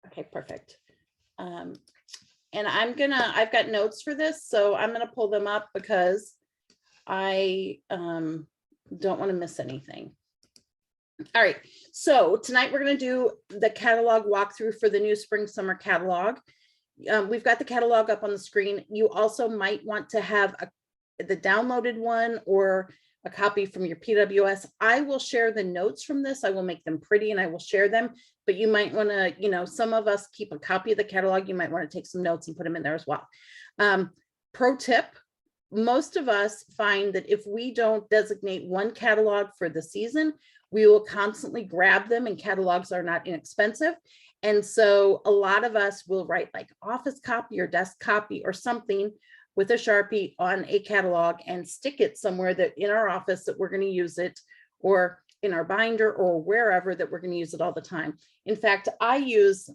Okay, perfect. Um, and I've got notes for this, so I'm gonna pull them up because I don't want to miss anything. All right, so tonight we're going to do the catalog walkthrough for the new spring summer catalog. We've got the catalog up on the screen. You also might want to have the downloaded one or a copy from your PWS. I will share the notes from this. I will make them pretty and I will share them, but you might want to, some of us keep a copy of the catalog. You might want to take some notes and put them in there as well. Pro tip, most of us find that if we don't designate one catalog for the season, we will constantly grab them, and catalogs are not inexpensive. And so a lot of us will write like office copy or desk copy or something with a Sharpie on a catalog and stick it somewhere that in our office that we're going to use it, or in our binder or wherever that we're going to use it all the time. In fact, I was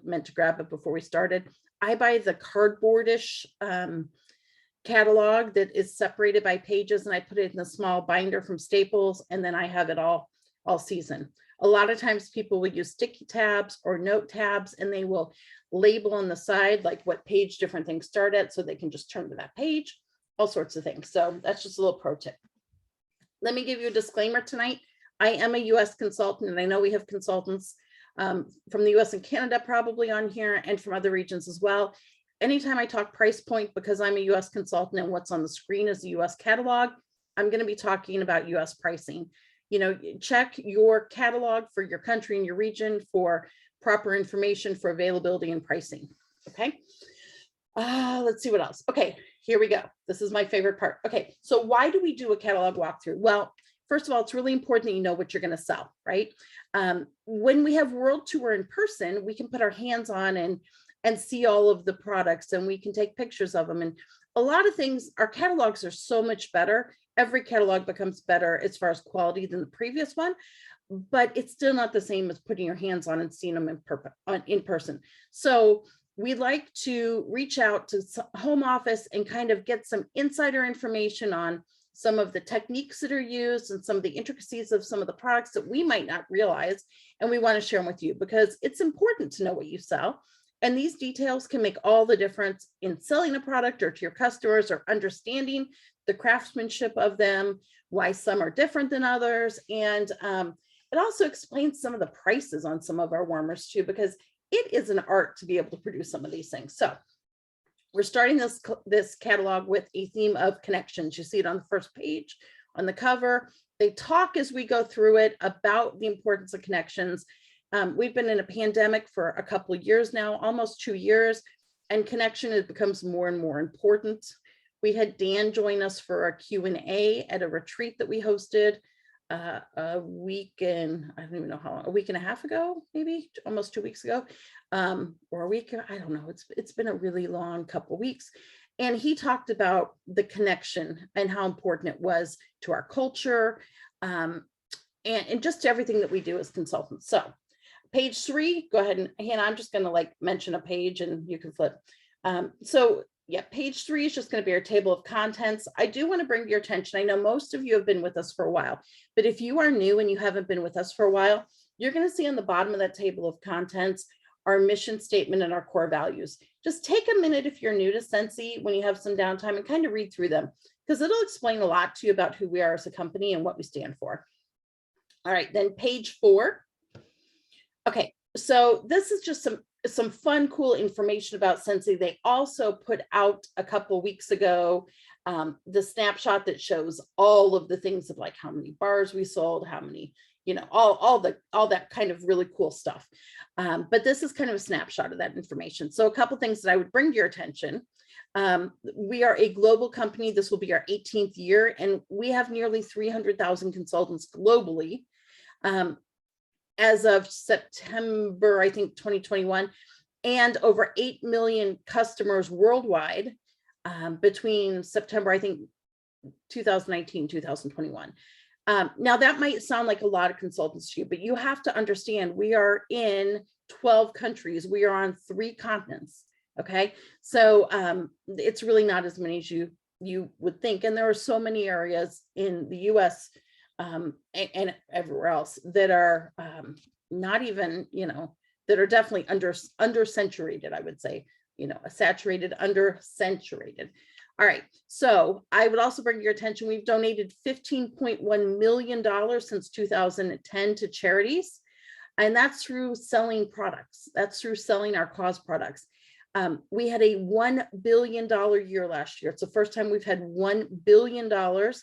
meant to grab it before we started. I buy the cardboardish catalog that is separated by pages, and I put it in a small binder from Staples, and then I have it all season. A lot of times people will use sticky tabs or note tabs, and they will label on the side like what page different things start at, so they can just turn to that page, all sorts of things. So that's just a little pro tip. Let me give you a disclaimer tonight. I am a US consultant, and I know we have consultants from the US and Canada probably on here, and from other regions as well. Anytime I talk price point, because I'm a US consultant and what's on the screen is the US catalog, I'm going to be talking about US pricing. Check your catalog for your country and your region for proper information for availability and pricing. Okay. Let's see what else. Okay, here we go. This is my favorite part. Okay, so why do we do a catalog walkthrough? Well, first of all, it's really important that you know what you're going to sell, right? When we have World Tour in person, we can put our hands on and see all of the products, and we can take pictures of them. And a lot of things, our catalogs are so much better. Every catalog becomes better as far as quality than the previous one, but it's still not the same as putting your hands on and seeing them in person. So we like to reach out to home office and kind of get some insider information on some of the techniques that are used and some of the intricacies of some of the products that we might not realize. And we want to share them with you because it's important to know what you sell. And these details can make all the difference in selling a product or to your customers, or understanding the craftsmanship of them, why some are different than others. And it also explains some of the prices on some of our warmers too, because it is an art to be able to produce some of these things. So we're starting this catalog with a theme of connections. You see it on the first page on the cover. They talk as we go through it about the importance of connections. We've been in a pandemic for a couple of years now, almost 2 years, and connection becomes more and more important. We had Dan join us for a Q&A at a retreat that we hosted a week and I don't even know how long, a week and a half ago, maybe almost 2 weeks ago, or a week, I don't know. It's been a really long couple of weeks. And he talked about the connection and how important it was to our culture, and just to everything that we do as consultants. So page 3, go ahead, and Hannah, I'm just going to mention a page and you can flip. So yeah, page 3 is just going to be our table of contents. I do want to bring to your attention, I know most of you have been with us for a while, but if you are new and you haven't been with us for a while, you're going to see on the bottom of that table of contents our mission statement and our core values. Just take a minute if you're new to Scentsy when you have some downtime and kind of read through them, because it'll explain a lot to you about who we are as a company and what we stand for. All right, then page 4. Okay, so this is just some fun, cool information about Scentsy. They also put out a couple weeks ago the snapshot that shows all of the things of like how many bars we sold, how many, all that kind of really cool stuff. But this is kind of a snapshot of that information. So a couple things that I would bring to your attention. We are a global company. This will be our 18th year, and we have nearly 300,000 consultants globally. As of September, I think 2021, and over 8 million customers worldwide between September, I think 2019, 2021. Now that might sound like a lot of consultants to you, but you have to understand we are in 12 countries. We are on 3 continents. Okay, so it's really not as many as you would think. And there are so many areas in the US and everywhere else that are not even, that are definitely under-saturated, I would say, you know, a saturated, under-saturated. All right, so I would also bring your attention, we've donated $15.1 million since 2010 to charities, and that's through selling products. That's through selling our cause products. We had a $1 billion year last year. It's the first time we've had $1 billion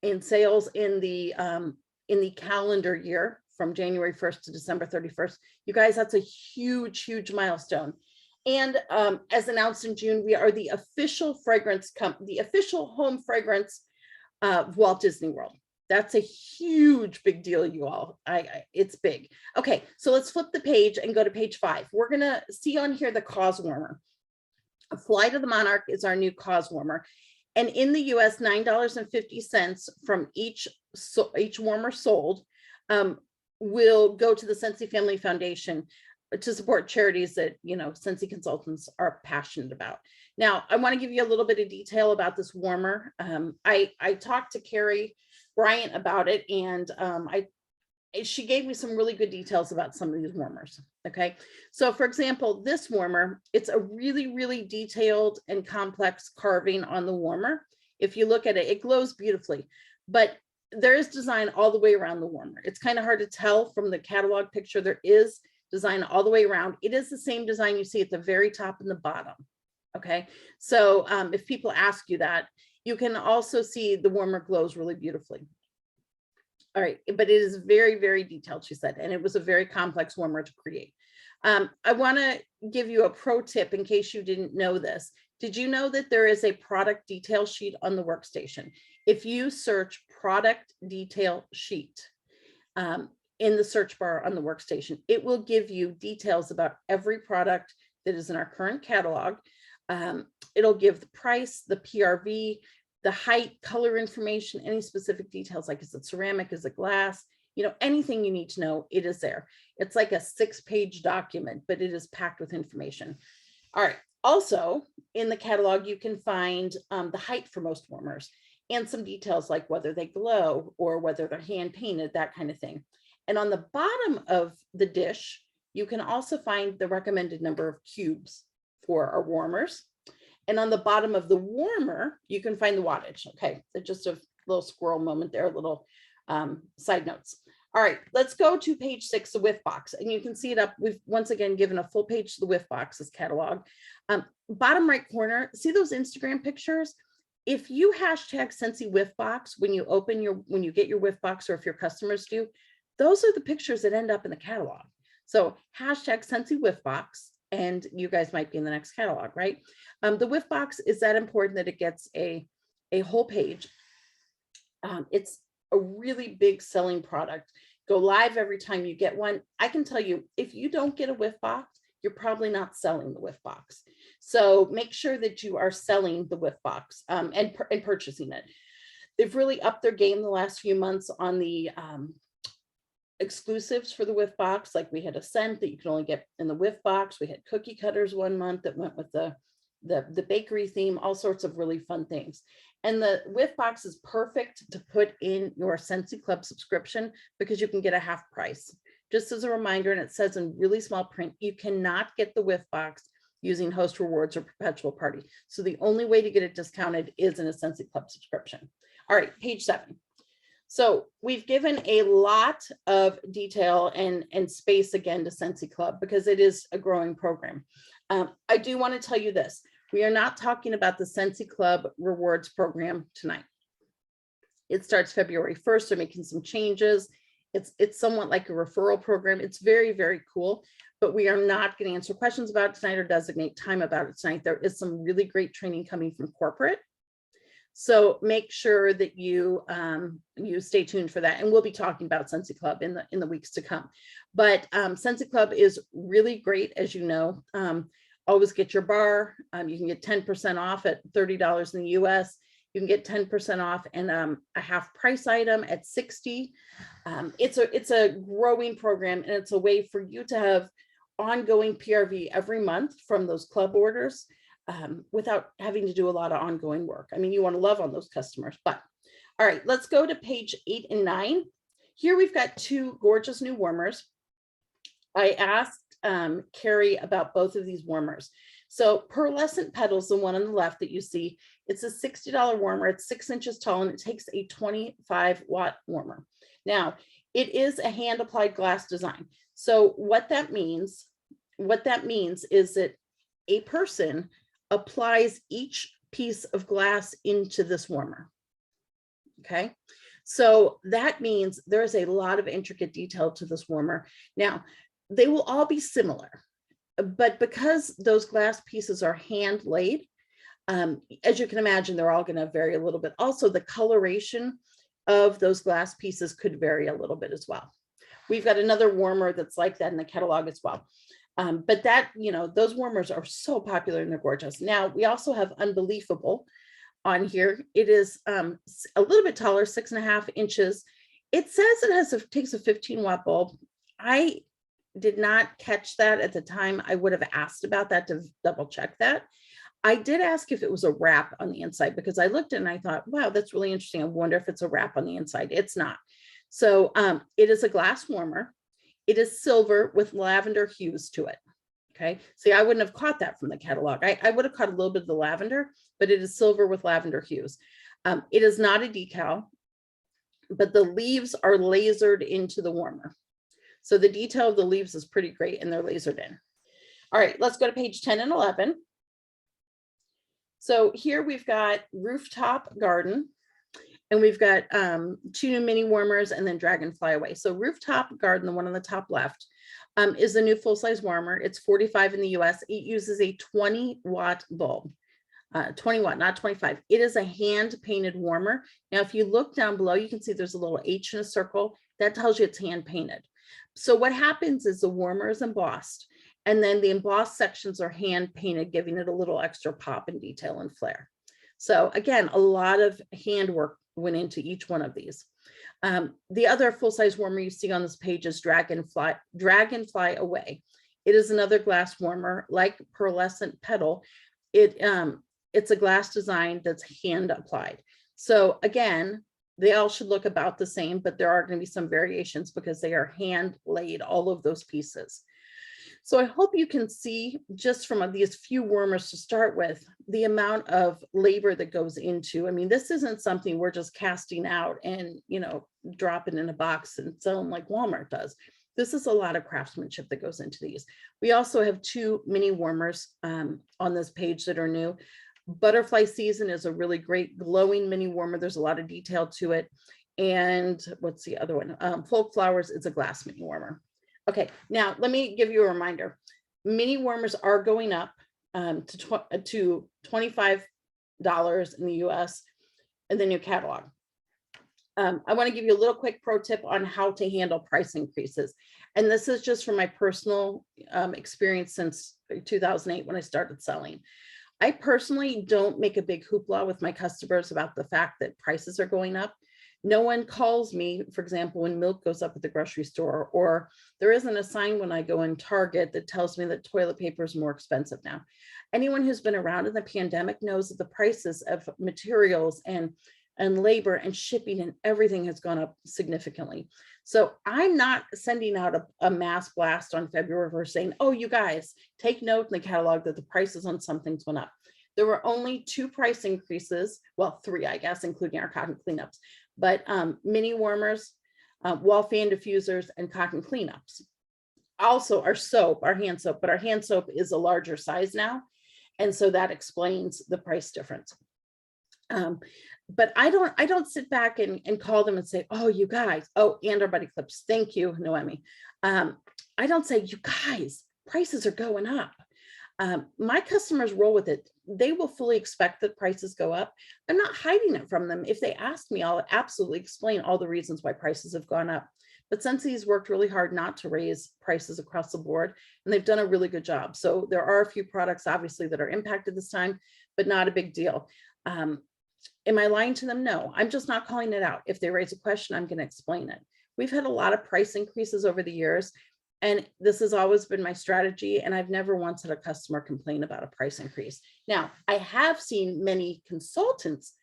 in sales in the calendar year from January 1st to December 31st. You guys, that's a huge, huge milestone. And as announced in June, we are the official fragrance company, the official home fragrance of Walt Disney World. That's a huge, big deal, you all. It's big. Okay, so let's flip the page and go to page 5. We're gonna see on here the cause warmer. Flight of the Monarch is our new cause warmer. And in the US, $9.50 from each warmer sold will go to the Scentsy Family Foundation to support charities that, you know, Scentsy consultants are passionate about. Now, I want to give you a little bit of detail about this warmer. I talked to Carrie Bryant about it, and she gave me some really good details about some of these warmers. Okay, so for example, this warmer, it's a really, really detailed and complex carving on the warmer. If you look at it, it glows beautifully, but there is design all the way around the warmer. It's kind of hard to tell from the catalog picture. There is design all the way around. It is the same design you see at the very top and the bottom. Okay, so if people ask you that, you can also see the warmer glows really beautifully. All right, but it is very, very detailed, she said, and it was a very complex warmer to create. I want to give you a pro tip in case you didn't know this. Did you know that there is a product detail sheet on the workstation? If you search product detail sheet in the search bar on the workstation, it will give you details about every product that is in our current catalog. It'll give the price, the PRV, the height, color information, any specific details, like is it ceramic, is it glass, you know, anything you need to know, it is there. It's like a 6-page document, but it is packed with information. All right, also in the catalog, you can find the height for most warmers and some details like whether they glow or whether they're hand painted, that kind of thing. And on the bottom of the dish, you can also find the recommended number of cubes for our warmers. And on the bottom of the warmer, you can find the wattage. Okay, just a little squirrel moment there, little side notes. All right, let's go to page 6, the whiff box. And you can see it up. We've once again given a full page to the whiff box's catalog. Bottom right corner, see those Instagram pictures? If you hashtag Scentsy whiff box when you get your whiff box, or if your customers do, those are the pictures that end up in the catalog. So hashtag Scentsy whiff box, and you guys might be in the next catalog, right? The whiff box is that important that it gets a whole page. It's a really big selling product. Go live every time you get one. I can tell you, if you don't get a whiff box, you're probably not selling the whiff box. So make sure that you are selling the whiff box and purchasing it. They've really upped their game the last few months on the exclusives for the whiff box. Like we had a scent that you can only get in the whiff box. We had cookie cutters one month that went with the bakery theme, all sorts of really fun things. And the whiff box is perfect to put in your Scentsy Club subscription because you can get a half price. Just as a reminder, and it says in really small print, you cannot get the whiff box using Host Rewards or Perpetual Party. So the only way to get it discounted is in a Scentsy Club subscription. All right, page 7. So we've given a lot of detail and space again to Scentsy Club because it is a growing program. I do want to tell you this. We are not talking about the Scentsy Club rewards program tonight. It starts February 1st. They're making some changes. It's somewhat like a referral program. It's very, very cool, but we are not going to answer questions about it tonight or designate time about it tonight. There is some really great training coming from corporate. So make sure that you stay tuned for that. And we'll be talking about Scentsy Club in the weeks to come. But Scentsy Club is really great, as you know. Always get your bar. You can get 10% off at $30 in the US. You can get 10% off and a half price item at $60. It's a growing program, and it's a way for you to have ongoing PRV every month from those club orders without having to do a lot of ongoing work. I mean, you want to love on those customers, but all right, let's go to page 8 and 9. Here we've got 2 gorgeous new warmers. I asked carry about both of these warmers. So Pearlescent Petals, the one on the left that you see, it's a $60 warmer. It's 6 inches tall and it takes a 25-watt warmer. Now, it is a hand applied glass design. So what that means is that a person applies each piece of glass into this warmer. Okay, so that means there's a lot of intricate detail to this warmer. Now, they will all be similar, but because those glass pieces are hand laid, as you can imagine, they're all going to vary a little bit. Also, the coloration of those glass pieces could vary a little bit as well. We've got another warmer that's like that in the catalog as well. But that, those warmers are so popular and they're gorgeous. Now, we also have Unbelievable on here. It is a little bit taller, 6.5 inches. It says it takes a 15-watt bulb. I did not catch that at the time. I would have asked about that to double check that. I did ask if it was a wrap on the inside because I looked and I thought, wow, that's really interesting. I wonder if it's a wrap on the inside. It's not. So it is a glass warmer. It is silver with lavender hues to it. Okay. See, I wouldn't have caught that from the catalog. I would have caught a little bit of the lavender, but it is silver with lavender hues. It is not a decal, but the leaves are lasered into the warmer. So the detail of the leaves is pretty great and they're lasered in. All right, let's go to page 10 and 11. So here we've got Rooftop Garden, and we've got 2 mini warmers and then Dragonfly Away. So Rooftop Garden, the one on the top left, is the new full-size warmer. It's $45 in the US. It uses a 20-watt bulb. 20 watt, not 25. It is a hand-painted warmer. Now, if you look down below, you can see there's a little H in a circle. That tells you it's hand-painted. So what happens is the warmer is embossed, and then the embossed sections are hand-painted, giving it a little extra pop and detail and flair. So again, a lot of handwork went into each one of these. The other full-size warmer you see on this page is Dragonfly Away. It is another glass warmer like Pearlescent Petal. It's a glass design that's hand applied. So again, they all should look about the same, but there are going to be some variations because they are hand laid, all of those pieces. So I hope you can see just from these few warmers to start with, the amount of labor that goes into. I mean, this isn't something we're just casting out and, dropping in a box and selling like Walmart does. This is a lot of craftsmanship that goes into these. We also have 2 mini warmers on this page that are new. Butterfly Season is a really great glowing mini warmer. There's a lot of detail to it. And what's the other one? Folk Flowers is a glass mini warmer. Okay, now let me give you a reminder. Mini warmers are going up to $25 in the US in the new catalog. I want to give you a little quick pro tip on how to handle price increases. And this is just from my personal experience since 2008 when I started selling. I personally don't make a big hoopla with my customers about the fact that prices are going up. No one calls me, for example, when milk goes up at the grocery store, or there isn't a sign when I go in Target that tells me that toilet paper is more expensive now. Anyone who's been around in the pandemic knows that the prices of materials and labor and shipping and everything has gone up significantly. So I'm not sending out a mass blast on February 1st saying, oh, you guys, take note in the catalog that the prices on some things went up. There were only 2 price increases, well, 3, I guess, including our cotton cleanups, but mini warmers, wall fan diffusers, and cotton cleanups. Also our soap, our hand soap, but our hand soap is a larger size now. And so that explains the price difference. But I don't sit back and call them and say, oh, you guys, oh, and our buddy clips. Thank you, Noemi. I don't say, you guys, prices are going up. My customers roll with it. They will fully expect that prices go up. I'm not hiding it from them. If they ask me, I'll absolutely explain all the reasons why prices have gone up. But Scentsies worked really hard not to raise prices across the board, and they've done a really good job. So there are a few products, obviously, that are impacted this time, but not a big deal. Am I lying to them? No, I'm just not calling it out. If they raise a question, I'm going to explain it. We've had a lot of price increases over the years, and this has always been my strategy. And I've never once had a customer complain about a price increase. Now, I have seen many consultants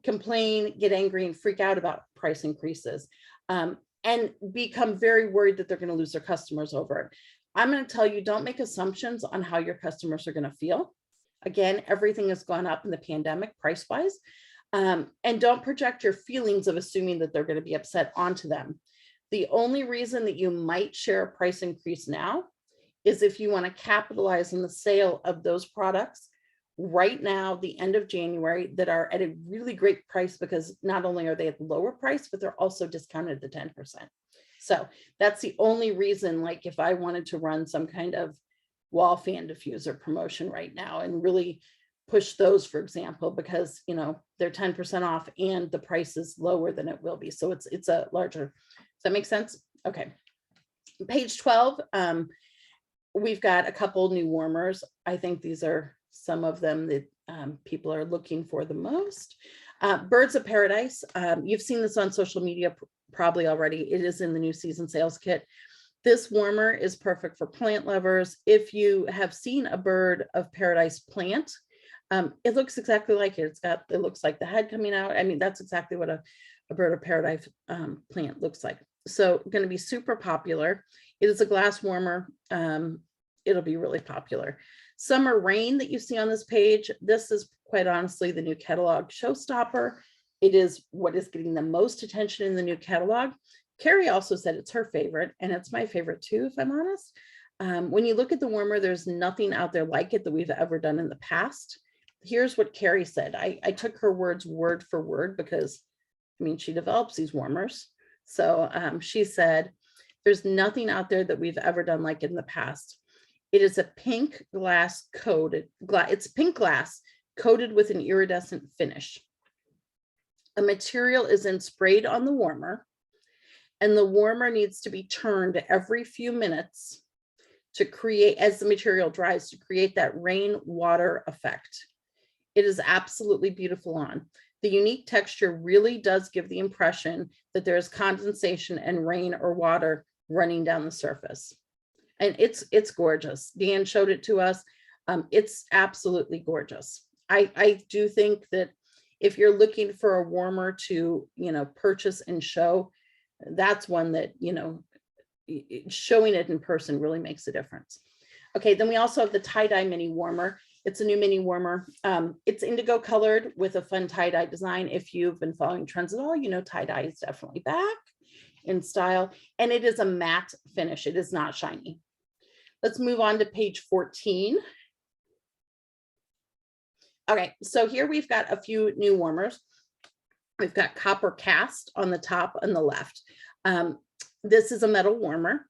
complain, get angry, and freak out about price increases, and become very worried that they're going to lose their customers over it. I'm going to tell you, don't make assumptions on how your customers are going to feel. Again, everything has gone up in the pandemic price wise. And don't project your feelings of assuming that they're going to be upset onto them. The only reason that you might share a price increase now is if you want to capitalize on the sale of those products right now, the end of January, that are at a really great price, because not only are they at the lower price, but they're also discounted to 10%. So that's the only reason, like if I wanted to run some kind of wall fan diffuser promotion right now and really push those, for example, because, you know, they're 10% off and the price is lower than it will be. So it's a larger, does that make sense? Okay. Page 12, we've got a couple new warmers. I think these are some of them that people are looking for the most. Birds of Paradise. You've seen this on social media probably already. It is in the new season sales kit. This warmer is perfect for plant lovers. If you have seen a Bird of Paradise plant, it looks exactly like it. It looks like the head coming out. I mean, that's exactly what a Bird of Paradise plant looks like. So going to be super popular. It is a glass warmer. It'll be really popular. Summer Rain that you see on this page, this is quite honestly the new catalog showstopper. It is what is getting the most attention in the new catalog. Carrie also said it's her favorite, and it's my favorite too, if I'm honest. When you look at the warmer, there's nothing out there like it that we've ever done in the past. Here's what Carrie said. I took her words word for word because, I mean, she develops these warmers. So she said, there's nothing out there that we've ever done like it in the past. It is a pink glass coated, it's pink glass coated with an iridescent finish. A material is then sprayed on the warmer, and the warmer needs to be turned every few minutes to create, as the material dries, to create that rainwater effect. It is absolutely beautiful on. The unique texture really does give the impression that there is condensation and rain or water running down the surface. And it's gorgeous. Dan showed it to us. It's absolutely gorgeous. I do think that if you're looking for a warmer to, you know, purchase and show, that's one that, you know, showing it in person really makes a difference. Okay, then we also have the tie-dye mini warmer. It's a new mini warmer. It's indigo colored with a fun tie-dye design. If you've been following trends at all, you know tie-dye is definitely back in style, and it is a matte finish. It is not shiny. Let's move on to page 14. Okay, so here we've got a few new warmers. We've got copper cast on the top and the left. This is a metal warmer.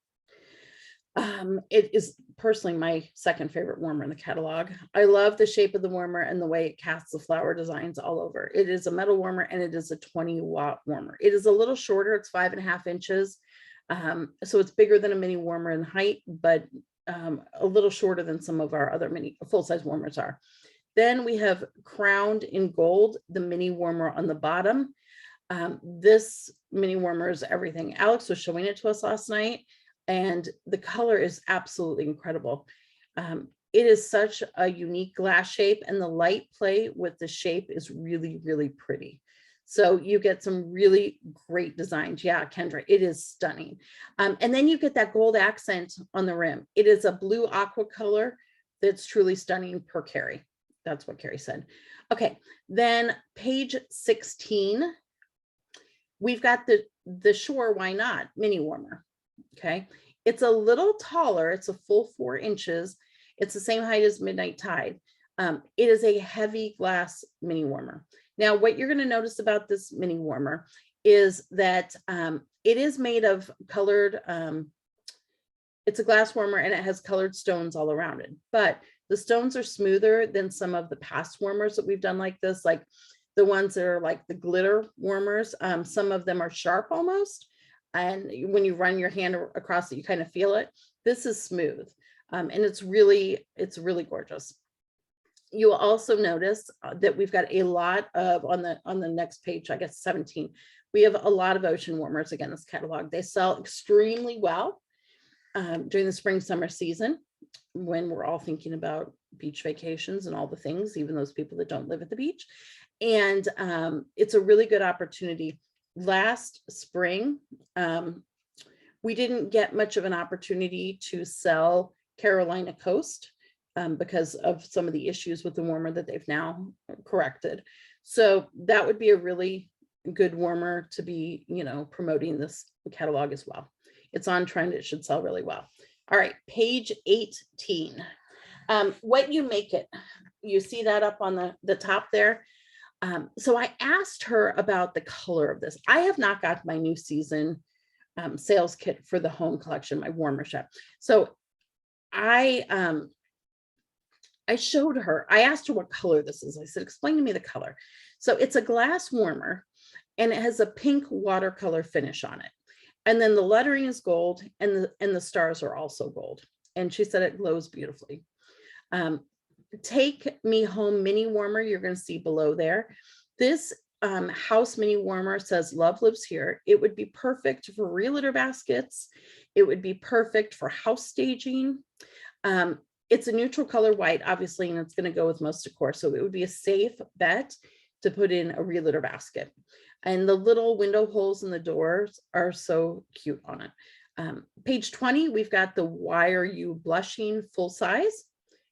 It is personally my second favorite warmer in the catalog. I love the shape of the warmer and the way it casts the flower designs all over. It is a metal warmer, and it is a 20-watt warmer. It is a little shorter. It's 5.5 inches. So it's bigger than a mini warmer in height, but a little shorter than some of our other mini full-size warmers are. Then we have crowned in gold, the mini warmer on the bottom. This mini warmer is everything. Alex was showing it to us last night, and the color is absolutely incredible. It is such a unique glass shape, and the light play with the shape is really, really pretty. So you get some really great designs. Yeah, Kendra, it is stunning. And then you get that gold accent on the rim. It is a blue aqua color that's truly stunning per Carrie. That's what Carrie said. Okay, then page 16, we've got the Shore Why Not mini warmer. Okay, it's a little taller. It's a full 4 inches. It's the same height as Midnight Tide. It is a heavy glass mini warmer. Now, what you're going to notice about this mini warmer is that it is made of colored, it's a glass warmer, and it has colored stones all around it. But the stones are smoother than some of the past warmers that we've done like this, like the ones that are like the glitter warmers. Some of them are sharp almost. And when you run your hand across it, you kind of feel it. This is smooth, and it's really gorgeous. You'll also notice that we've got a lot of, on the next page, I guess 17, we have a lot of ocean warmers again, this catalog. They sell extremely well during the spring, summer season, when we're all thinking about beach vacations and all the things, even those people that don't live at the beach. And it's a really good opportunity. Last spring, We didn't get much of an opportunity to sell Carolina Coast because of some of the issues with the warmer that they've now corrected. So that would be a really good warmer to be, you know, promoting this catalog as well. It's on trend. It should sell really well. All right, page 18. What you make it. You see that up on the top there. So I asked her about the color of this. I have not got my new season sales kit for the home collection, my warmer shop. So I showed her, I asked her what color this is. I said, explain to me the color. So it's a glass warmer and it has a pink watercolor finish on it. And then the lettering is gold and the stars are also gold. And she said it glows beautifully. Take Me Home mini warmer, you're going to see below there. This house mini warmer says love lives here. It would be perfect for realtor baskets. It would be perfect for house staging. It's a neutral color white, obviously, and it's going to go with most decor. So it would be a safe bet to put in a realtor basket. And the little window holes in the doors are so cute on it. Page 20, we've got the Why Are You Blushing full size.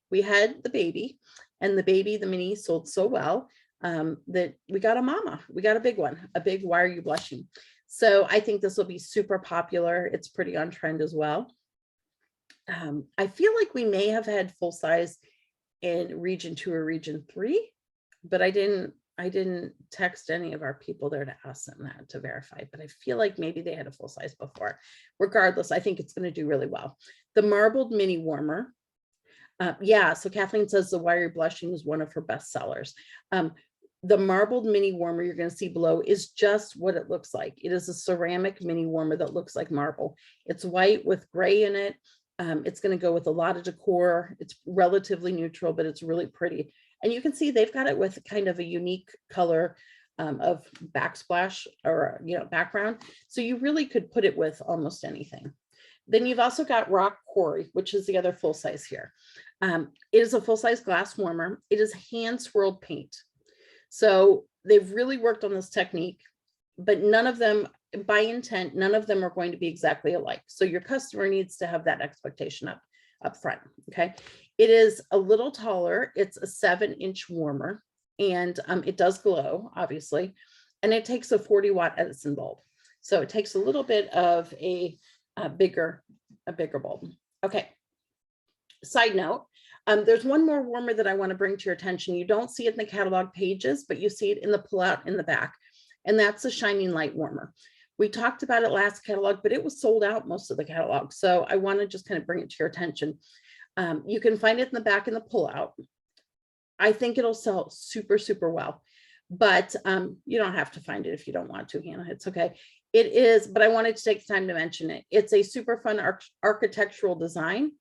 We had the baby, and the mini sold so well that we got a mama. We got a big one, a big Why Are You Blushing? So I think this will be super popular. It's pretty on trend as well. I feel like we may have had full size in region 2 or region 3, but I didn't text any of our people there to ask them that to verify, but I feel like maybe they had a full size before. Regardless, I think it's going to do really well. The marbled mini warmer. Yeah, so Kathleen says the Why Are You Blushing is one of her best sellers. The marbled mini warmer you're going to see below is just what it looks like. It is a ceramic mini warmer that looks like marble. It's white with gray in it. It's going to go with a lot of decor. It's relatively neutral, but it's really pretty. And you can see they've got it with kind of a unique color of backsplash or, you know, background. So you really could put it with almost anything. Then you've also got Rock Quarry, which is the other full size here. It is a full size glass warmer. It is hand swirled paint. So they've really worked on this technique, but none of them, by intent, none of them are going to be exactly alike. So your customer needs to have that expectation up front. Okay. It is a little taller. It's a 7-inch warmer, and it does glow, obviously, and it takes a 40-watt Edison bulb. So it takes a little bit of a bigger bulb. Okay. Side note, there's one more warmer that I want to bring to your attention. You don't see it in the catalog pages, but you see it in the pullout in the back, and that's a Shining Light warmer. We talked about it last catalog, but it was sold out most of the catalog. So I want to just kind of bring it to your attention. You can find it in the back in the pullout. I think it'll sell super, super well, but you don't have to find it if you don't want to, Hannah. It's okay. It is, but I wanted to take the time to mention it. It's a super fun architectural design,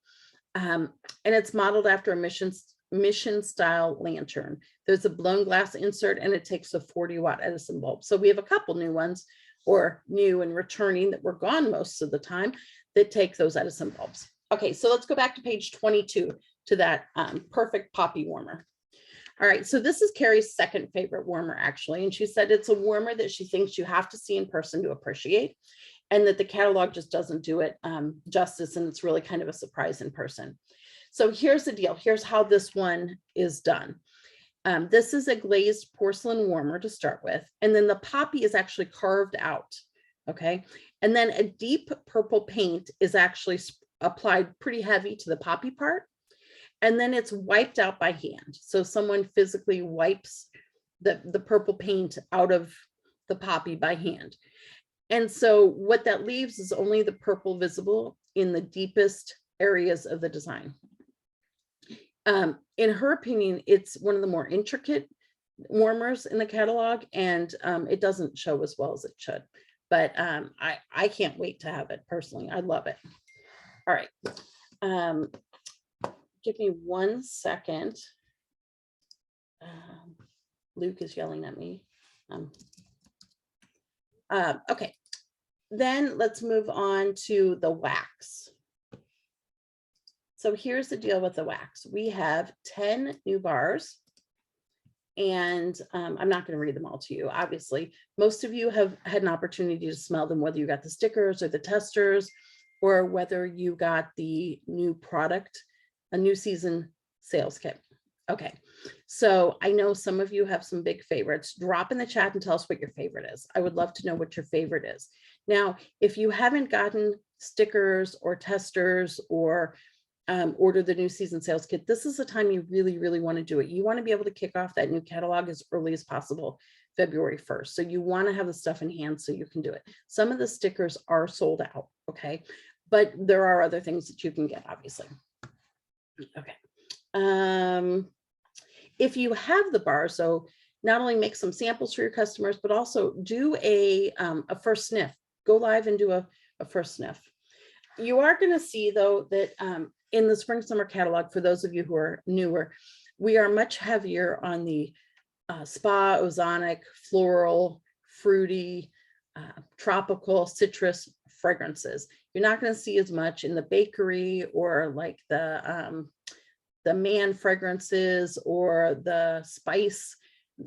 and it's modeled after a mission style lantern. There's a blown glass insert, and it takes a 40-watt Edison bulb. So we have a couple new ones, or new and returning, that were gone most of the time, that take those Edison bulbs. Okay, so let's go back to page 22 to that perfect poppy warmer. All right, so this is Carrie's second favorite warmer, actually, and she said it's a warmer that she thinks you have to see in person to appreciate, and that the catalog just doesn't do it justice, and it's really kind of a surprise in person. So here's the deal. Here's how this one is done. This is a glazed porcelain warmer to start with, and then the poppy is actually carved out, okay? And then a deep purple paint is actually applied pretty heavy to the poppy part, and then it's wiped out by hand. So someone physically wipes the purple paint out of the poppy by hand. And so what that leaves is only the purple visible in the deepest areas of the design. In her opinion, it's one of the more intricate warmers in the catalog, and it doesn't show as well as it should. But I can't wait to have it personally. I love it. All right. Give me 1 second. Luke is yelling at me. Okay. Then let's move on to the wax. So here's the deal with the wax. We have 10 new bars, And I'm not going to read them all to you. Obviously, most of you have had an opportunity to smell them, whether you got the stickers or the testers, or whether you got the new product, a new season sales kit. Okay, so I know some of you have some big favorites. Drop in the chat and tell us what your favorite is. I would love to know what your favorite is. Now, if you haven't gotten stickers or testers or order the new season sales kit, this is the time you really, really want to do it. You want to be able to kick off that new catalog as early as possible, February 1st. So you want to have the stuff in hand so you can do it. Some of the stickers are sold out, okay? But there are other things that you can get, obviously. Okay. If you have the bar, so not only make some samples for your customers, but also do a first sniff. Go live and do a first sniff. You are going to see, though, that in the spring summer catalog, for those of you who are newer, we are much heavier on the spa, ozonic, floral, fruity, tropical, citrus fragrances. You're not going to see as much in the bakery or like the man fragrances or the spice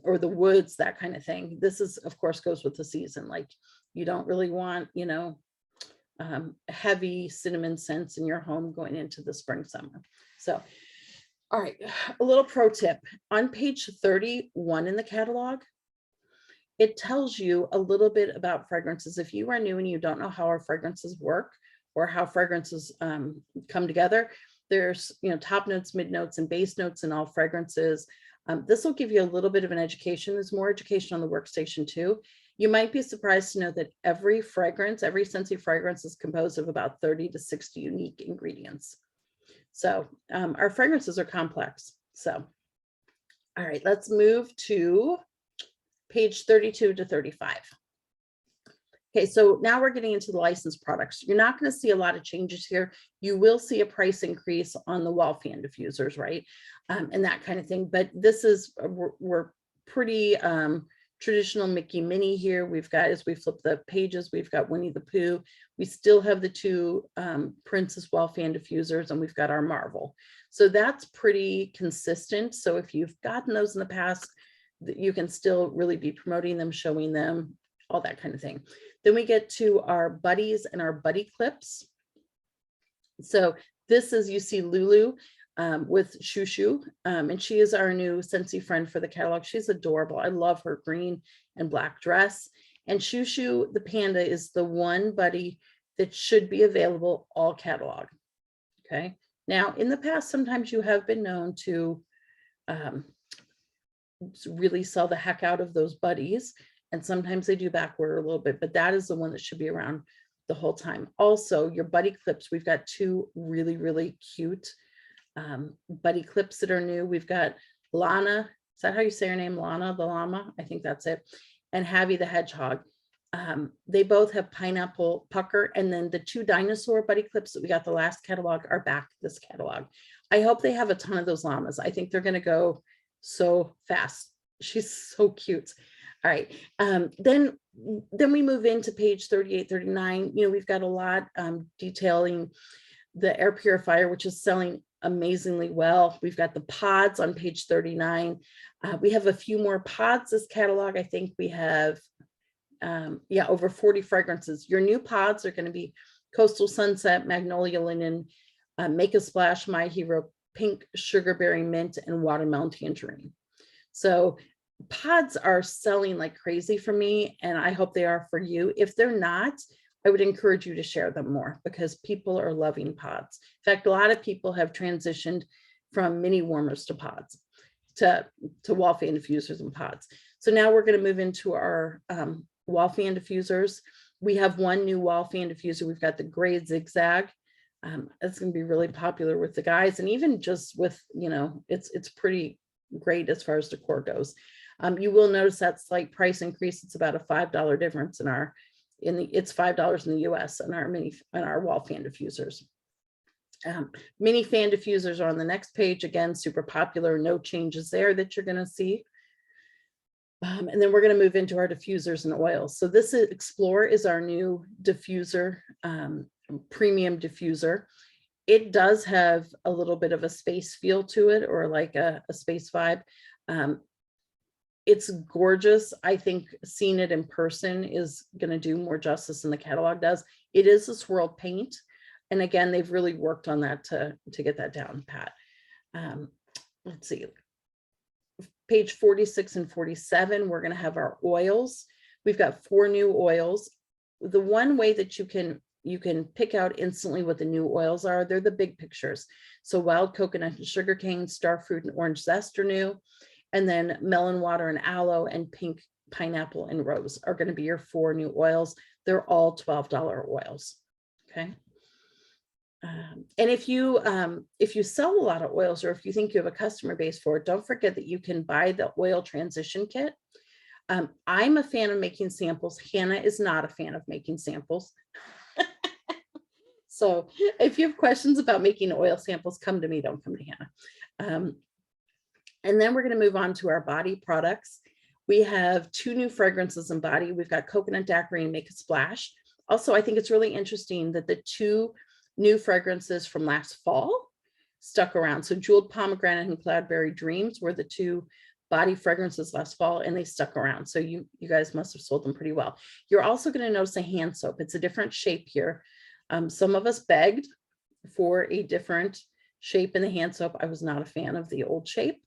or the woods, that kind of thing. This is, of course, goes with the season. Like you don't really want, you know, heavy cinnamon scents in your home going into the spring summer. So, all right, a little pro tip. On page 31 in the catalog, it tells you a little bit about fragrances. If you are new and you don't know how our fragrances work or how fragrances come together, there's, you know, top notes, mid notes, and base notes in all fragrances. This will give you a little bit of an education. There's more education on the workstation too. You might be surprised to know that every fragrance, every Scentsy fragrance is composed of about 30 to 60 unique ingredients. So our fragrances are complex. So, all right, let's move to page 32 to 35. Okay, so now we're getting into the licensed products. You're not going to see a lot of changes here. You will see a price increase on the wall fan diffusers, right? And that kind of thing. But this is, we're pretty traditional Mickey Minnie here. We've got, as we flip the pages, we've got Winnie the Pooh. We still have the two Princess wall fan diffusers, and we've got our Marvel. So that's pretty consistent. So if you've gotten those in the past, you can still really be promoting them, showing them, all that kind of thing. Then we get to our buddies and our buddy clips. So this is, you see Lulu with Shushu, and she is our new Scentsy friend for the catalog. She's adorable. I love her green and black dress. And Shushu, the panda, is the one buddy that should be available all catalog. Okay. Now, in the past, sometimes you have been known to really sell the heck out of those buddies. And sometimes they do backward a little bit, but that is the one that should be around the whole time. Also, your buddy clips, we've got two really, really cute buddy clips that are new. We've got Lana, is that how you say her name? Lana the llama? I think that's it. And Javi the hedgehog. They both have pineapple pucker. And then the two dinosaur buddy clips that we got the last catalog are back this catalog. I hope they have a ton of those llamas. I think they're going to go so fast. She's so cute. All right, then we move into page 38, 39. You know, we've got a lot detailing the air purifier, which is selling amazingly well. We've got the pods on page 39. We have a few more pods this catalog. I think we have, yeah, over 40 fragrances. Your new pods are going to be Coastal Sunset, Magnolia Linen, Make a Splash, My Hero, Pink Sugarberry Mint, and Watermelon Tangerine. So pods are selling like crazy for me, and I hope they are for you. If they're not, I would encourage you to share them more because people are loving pods. In fact, a lot of people have transitioned from mini warmers to pods, to wall fan diffusers and pods. So now we're going to move into our wall fan diffusers. We have one new wall fan diffuser. We've got the gray zigzag. It's going to be really popular with the guys, and even just with, you know, it's pretty great as far as decor goes. You will notice that slight price increase. It's about a $5 difference in our, it's $5 in the US on our wall fan diffusers. Mini fan diffusers are on the next page. Again, super popular, no changes there that you're going to see. And then we're going to move into our diffusers and oils. So this is Explore is our new diffuser, premium diffuser. It does have a little bit of a space feel to it, or like a space vibe. It's gorgeous. I think seeing it in person is going to do more justice than the catalog does. It is a swirled paint. And again, they've really worked on that to get that down pat. Let's see. Page 46 and 47, we're going to have our oils. We've got 4 new oils. The one way that you can pick out instantly what the new oils are, they're the big pictures. So wild coconut and sugarcane, starfruit and orange zest are new. And then melon water and aloe and pink pineapple and rose are going to be your 4 new oils. They're all $12 oils. Okay. And if you sell a lot of oils, or if you think you have a customer base for it, don't forget that you can buy the oil transition kit. I'm a fan of making samples. Hannah is not a fan of making samples. So if you have questions about making oil samples, come to me, don't come to Hannah. And then we're going to move on to our body products. We have 2 new fragrances in body. We've got Coconut Daiquiri and Make a Splash. Also, I think it's really interesting that the 2 new fragrances from last fall stuck around. So Jeweled Pomegranate and Cloudberry Dreams were the 2 body fragrances last fall, and they stuck around. So you guys must have sold them pretty well. You're also going to notice a hand soap. It's a different shape here. Some of us begged for a different shape in the hand soap. I was not a fan of the old shape.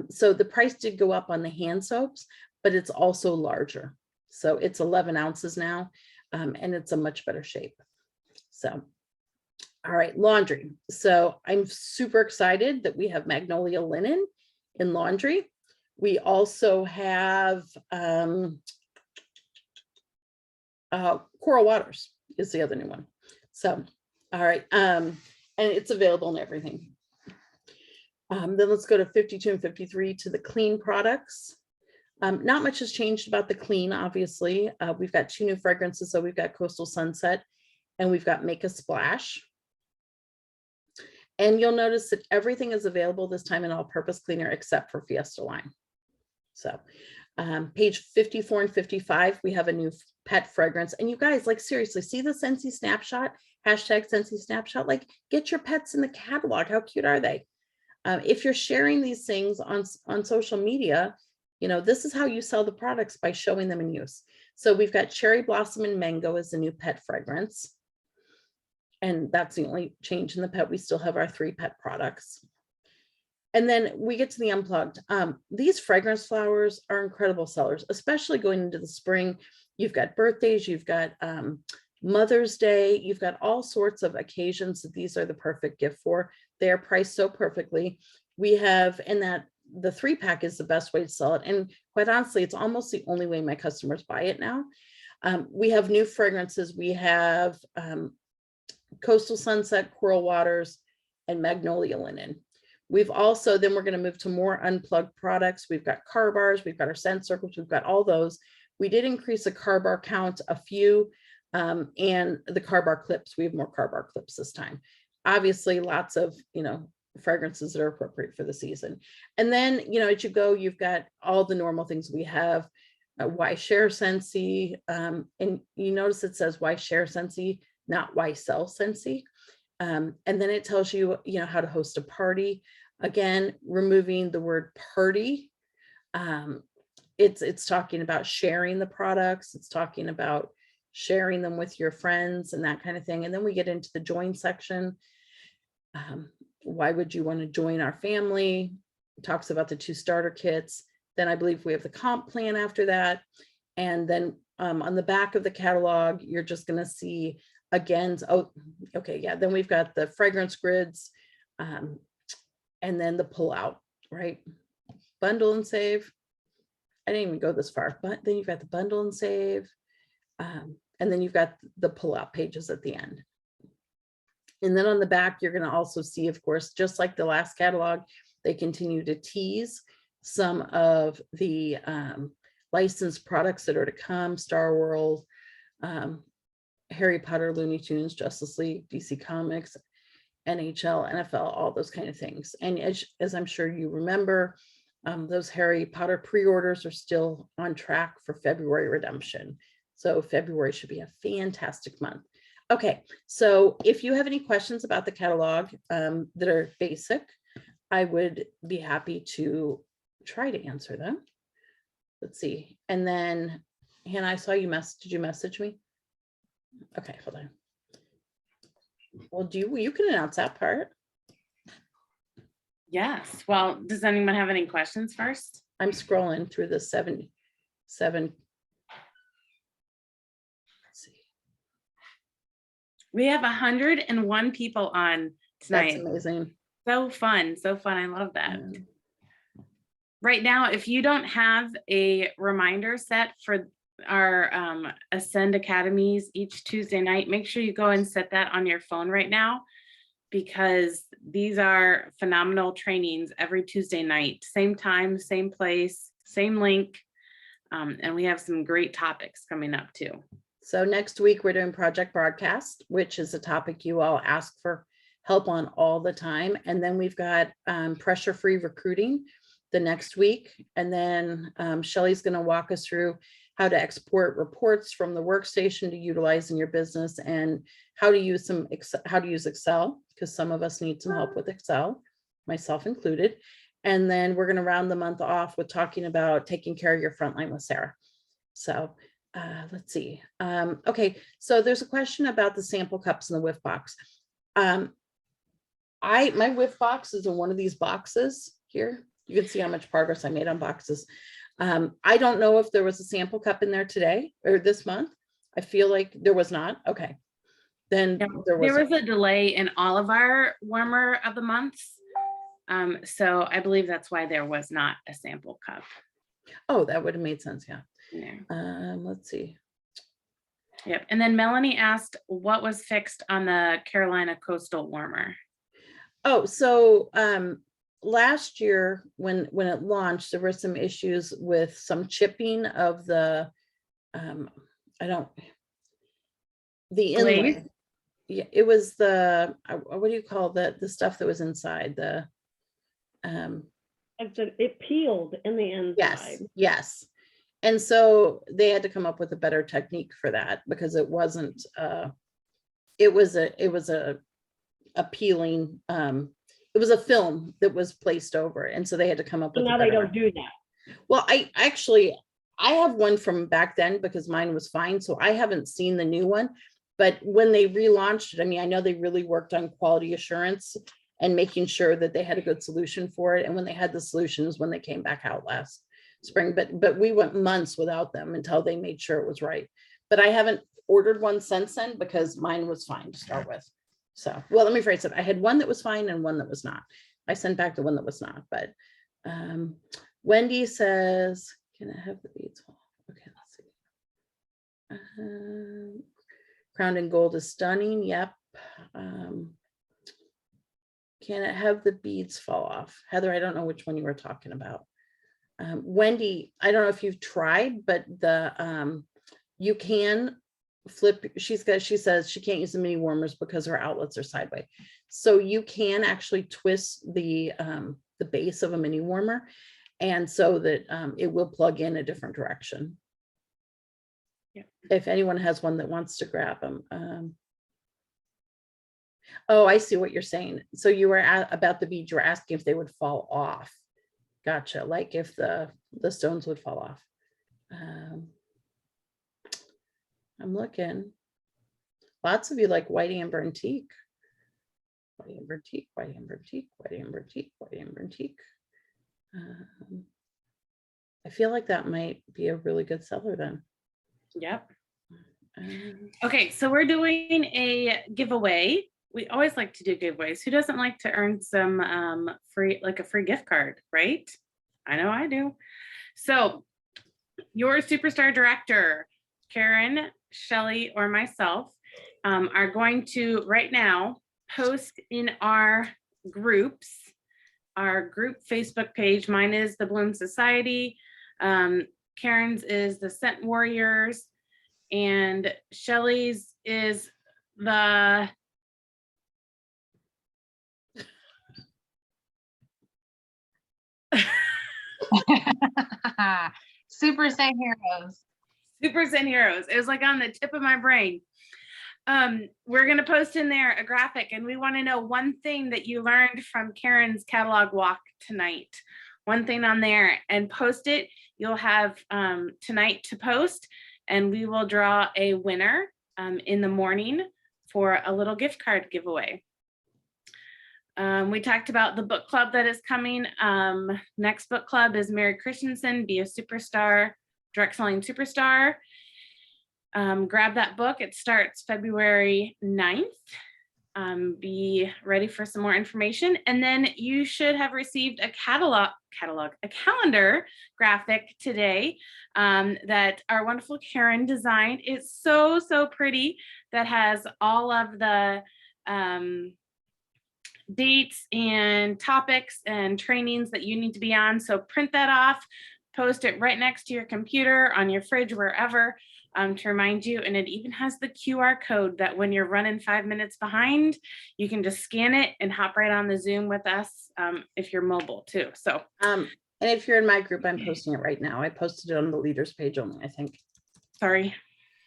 So the price did go up on the hand soaps, but it's also larger. So it's 11 ounces now, and it's a much better shape. So, all right, laundry. So I'm super excited that we have Magnolia Linen in laundry. We also have Coral Waters is the other new one. So, all right, and it's available in everything. Then let's go to 52 and 53 to the clean products. Not much has changed about the clean, obviously. We've got 2 new fragrances. So we've got Coastal Sunset and we've got Make a Splash. And you'll notice that everything is available this time in all-purpose cleaner except for Fiesta Line. So page 54 and 55, we have a new pet fragrance. And you guys, like, seriously, see the Scentsy Snapshot, hashtag Scentsy Snapshot, like, get your pets in the catalog. How cute are they? If you're sharing these things on social media, you know, this is how you sell the products, by showing them in use. So we've got Cherry Blossom and Mango as the new pet fragrance. And that's the only change in the pet. We still have our 3 pet products. And then we get to the unplugged. These fragrance flowers are incredible sellers, especially going into the spring. You've got birthdays, you've got Mother's Day, you've got all sorts of occasions that these are the perfect gift for. They are priced so perfectly. We have, and that the 3-pack is the best way to sell it. And quite honestly, it's almost the only way my customers buy it now. We have new fragrances. We have Coastal Sunset, Coral Waters, and Magnolia Linen. We've also, then we're going to move to more unplugged products. We've got car bars, we've got our scent circles, we've got all those. We did increase the car bar count a few, and the car bar clips. We have more car bar clips this time. Obviously, lots of, you know, fragrances that are appropriate for the season. And then, you know, as you go, you've got all the normal things we have. Why share Scentsy? And you notice it says why share Scentsy, not why sell Scentsy. And then it tells you, you know, how to host a party. Again, removing the word party. It's talking about sharing the products. It's talking about sharing them with your friends and that kind of thing. And then we get into the join section. Why would you want to join our family? It talks about the 2 starter kits. Then I believe we have the comp plan after that. And then on the back of the catalog, you're just going to see again, oh, okay, yeah. Then we've got the fragrance grids, and then the pull out, right? Bundle and save. I didn't even go this far, but then you've got the bundle and save, and then you've got the pull out pages at the end. And then on the back, you're going to also see, of course, just like the last catalog, they continue to tease some of the licensed products that are to come: Star Wars, Harry Potter, Looney Tunes, Justice League, DC Comics, NHL, NFL, all those kind of things. And as I'm sure you remember, those Harry Potter pre-orders are still on track for February redemption. So February should be a fantastic month. Okay, so if you have any questions about the catalog that are basic, I would be happy to try to answer them. let's see. And then Hannah, I saw you did you message me? Okay, hold on. Well, you can announce that part. Yes. Well, does anyone have any questions first? I'm scrolling through the 77. Let's see. We have 101 people on That's tonight. amazing. So fun. So fun. I love that. Yeah. Right now, if you don't have a reminder set for our Ascend Academies each Tuesday night, make sure you go and set that on your phone right now, because these are phenomenal trainings every Tuesday night, same time, same place, same link. And we have some great topics coming up too. So next week we're doing Project Broadcast, which is a topic you all ask for help on all the time. And then we've got pressure-free recruiting the next week. And then Shelley's going to walk us through how to export reports from the workstation to utilize in your business, and how to use Excel, because some of us need some help with Excel, myself included. And then we're going to round the month off with talking about taking care of your frontline with Sarah. So let's see. Okay, so there's a question about the sample cups in the whiff box. My whiff box is in one of these boxes here. You can see how much progress I made on boxes. I don't know if there was a sample cup in there today or this month. I feel like there was not. Okay. Then there was a delay in all of our warmer of the months. So I believe that's why there was not a sample cup. Oh, that would have made sense. Yeah. Yeah. Let's see. Yep. And then Melanie asked what was fixed on the Carolina Coastal warmer. Oh, so last year when it launched, there were some issues with some chipping of the the inlay. Yeah, it was the what do you call the stuff that was inside the it peeled in the inside. Yes. And so they had to come up with a better technique for that, because it wasn't it was a peeling it was a film that was placed over it, and so they had to come up So with now they don't do that. Well, I have one from back then because mine was fine, so I haven't seen the new one. But when they relaunched it, I mean, I know they really worked on quality assurance and making sure that they had a good solution for it. And when they had the solutions, when they came back out last spring, but we went months without them until they made sure it was right. But I haven't ordered one since then because mine was fine to start with. So, well, let me phrase it. I had one that was fine and one that was not. I sent back the one that was not, but Wendy says, can I have the beads? Okay, let's see. Crowned in gold is stunning. Yep. Can it have the beads fall off? Heather, I don't know which one you were talking about. Wendy, I don't know if you've tried, but the you can flip. She says she can't use the mini warmers because her outlets are sideways. So you can actually twist the base of a mini warmer, and so that it will plug in a different direction. Yeah. If anyone has one that wants to grab them. Oh, I see what you're saying. So you were about the beads, you were asking if they would fall off. Gotcha. Like if the stones would fall off. I'm looking. Lots of you like white amber antique. White amber antique, white amber antique, white amber antique, white amber antique. I feel like that might be a really good seller then. Yep. Okay, so we're doing a giveaway. We always like to do giveaways. Who doesn't like to earn some free, like a free gift card, right? I know I do. So your superstar director, Karen, Shelley, or myself are going to right now post in our groups, our group Facebook page. Mine is the Bloom Society. Karen's is the Scent Warriors, and Shelley's is the Super Scent Heroes. Super Scent Heroes. It was like on the tip of my brain. We're going to post in there a graphic, and we want to know one thing that you learned from Karen's catalog walk tonight. one thing on there and post it. You'll have tonight to post, and we will draw a winner in the morning for a little gift card giveaway. We talked about the book club that is coming. Next book club is Mary Christensen, Be a Superstar, Direct Selling Superstar. Grab that book. It starts February 9th. Be ready for some more information. And then you should have received a calendar graphic today that our wonderful Karen designed. It's so, so pretty. That has all of the dates and topics and trainings that you need to be on. So print that off, post it right next to your computer, on your fridge, wherever, to remind you. And it even has the QR code that when you're running 5 minutes behind, you can just scan it and hop right on the Zoom with us if you're mobile too. So And if you're in my group, I'm posting it right now. I posted it on the leaders page only, I think. sorry.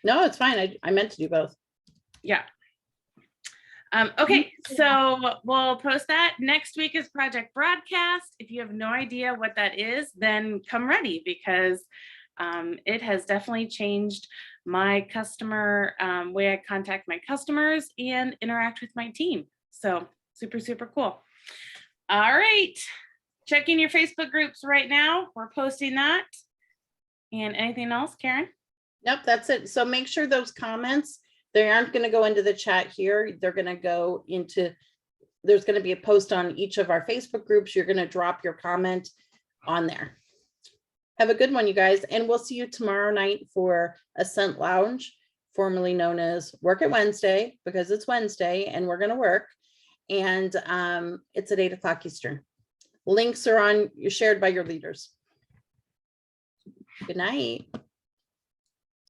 No, it's fine. I meant to do both. Yeah. Okay, so we'll post that. Next week is Project Broadcast. If you have no idea what that is, then come ready, because it has definitely changed my customer way I contact my customers and interact with my team. So super, super cool. All right, check in your Facebook groups right now. We're posting that. And anything else, Karen? Nope, that's it. So make sure those comments, they aren't going to go into the chat here. They're going to go into, there's going to be a post on each of our Facebook groups. You're going to drop your comment on there. Have a good one, you guys. And we'll see you tomorrow night for Ascent Lounge, formerly known as Work It Wednesday, because it's Wednesday and we're going to work. And it's at 8 o'clock Eastern. Links are shared by your leaders. Good night.